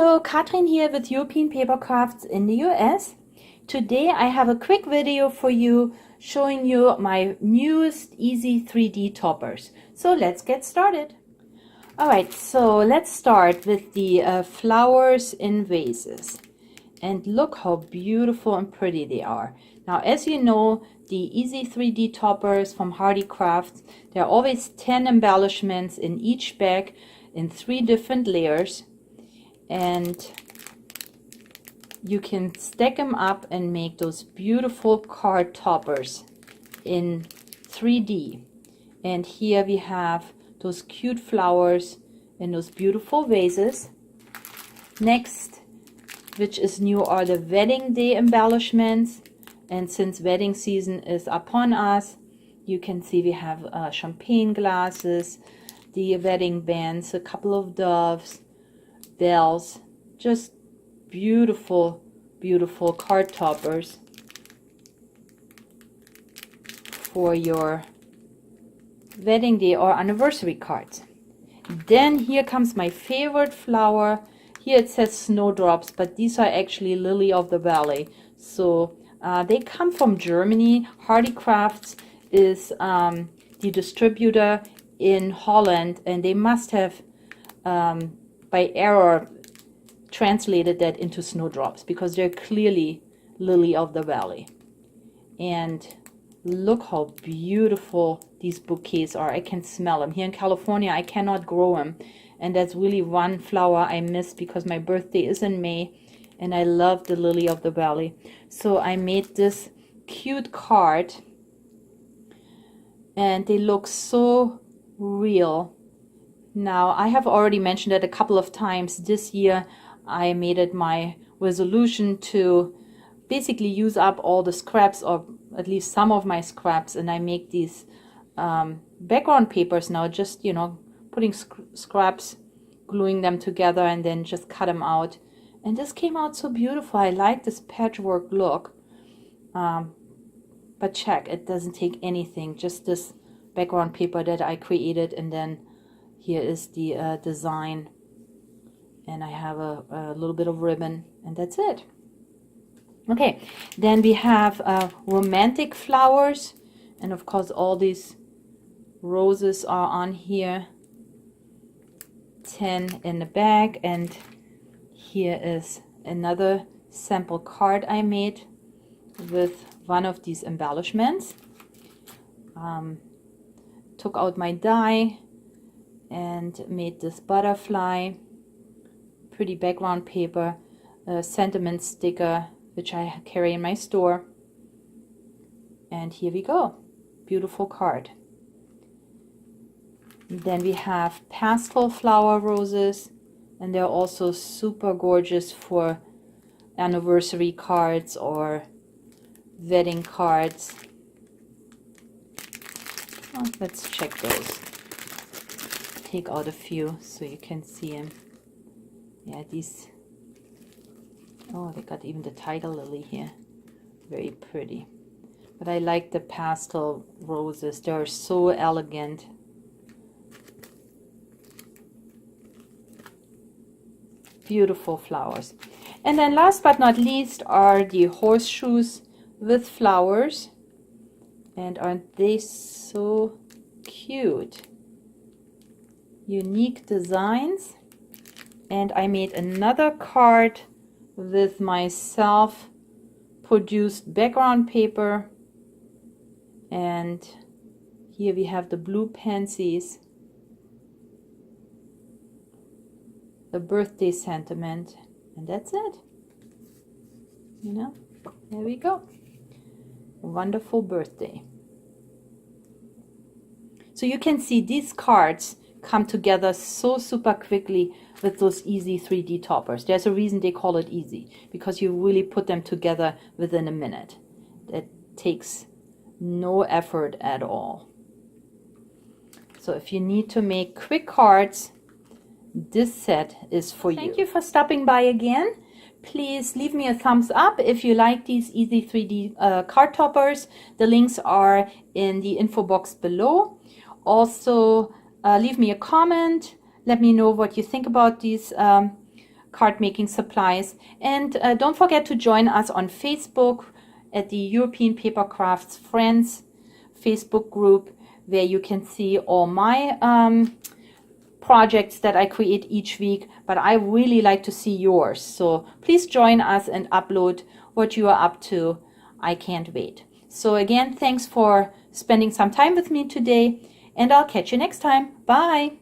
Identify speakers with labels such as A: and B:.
A: Hello, Katrin here with European Papercrafts in the US. Today I have a quick video for you showing you my newest easy 3D toppers. So let's get started. Alright, so let's start with the flowers in vases. And look how beautiful and pretty they are. Now, as you know, the easy 3D toppers from Handmade, there are always 10 embellishments in each bag in 3 different layers. And you can stack them up and make those beautiful card toppers in 3D. And here we have those cute flowers in those beautiful vases. Next, which is new, are the wedding day embellishments. And since wedding season is upon us, you can see we have champagne glasses, the wedding bands, a couple of doves, bells, just beautiful, beautiful card toppers for your wedding day or anniversary cards. Then here comes my favorite flower. Here it says snowdrops, but these are actually lily of the valley. So they come from Germany. Papercrafts is the distributor in Holland, and they must have by error translated that into snowdrops because they're clearly lily of the valley. And look how beautiful these bouquets are. I can smell them. Here in California I cannot grow them, and that's really one flower I missed because my birthday is in May and I love the lily of the valley. So I made this cute card and they look so real. Now, I have already mentioned it a couple of times. This year I made it my resolution to basically use up all the scraps, or at least some of my scraps, and I make these background papers now, just, you know, putting scraps, gluing them together, and then just cut them out. And this came out so beautiful. I like this patchwork look. But check, it doesn't take anything, just this background paper that I created, and then here is the design, and I have a little bit of ribbon, and that's it. Okay, then we have romantic flowers, and of course all these roses are on here, 10 in the bag. And here is another sample card I made with one of these embellishments. Took out my die and made this butterfly, pretty background paper, a sentiment sticker which I carry in my store, and here we go, beautiful card. Then we have pastel flower roses, and they're also super gorgeous for anniversary cards or wedding cards. Oh, let's check those. Take out a few so you can see them. Yeah, these, oh, they got even the tiger lily here, very pretty. But I like the pastel roses, they are so elegant. Beautiful flowers. And then last but not least are the horseshoes with flowers, and aren't they so cute? Unique designs. And I made another card with my self-produced background paper, and here we have the blue pansies, the birthday sentiment, and that's it. You know, there we go. Wonderful birthday. So you can see these cards come together so super quickly with those easy 3D toppers. There's a reason they call it easy, because you really put them together within a minute. That takes no effort at all. So if you need to make quick cards, this set is for you. Thank you for stopping by again. Please leave me a thumbs up if you like these easy 3D card toppers. The links are in the info box below. Also, leave me a comment. Let me know what you think about these card making supplies. And don't forget to join us on Facebook at the European Papercrafts Friends Facebook group, where you can see all my projects that I create each week, but I really like to see yours. So please join us and upload what you are up to. I can't wait. So again, thanks for spending some time with me today, and I'll catch you next time. Bye.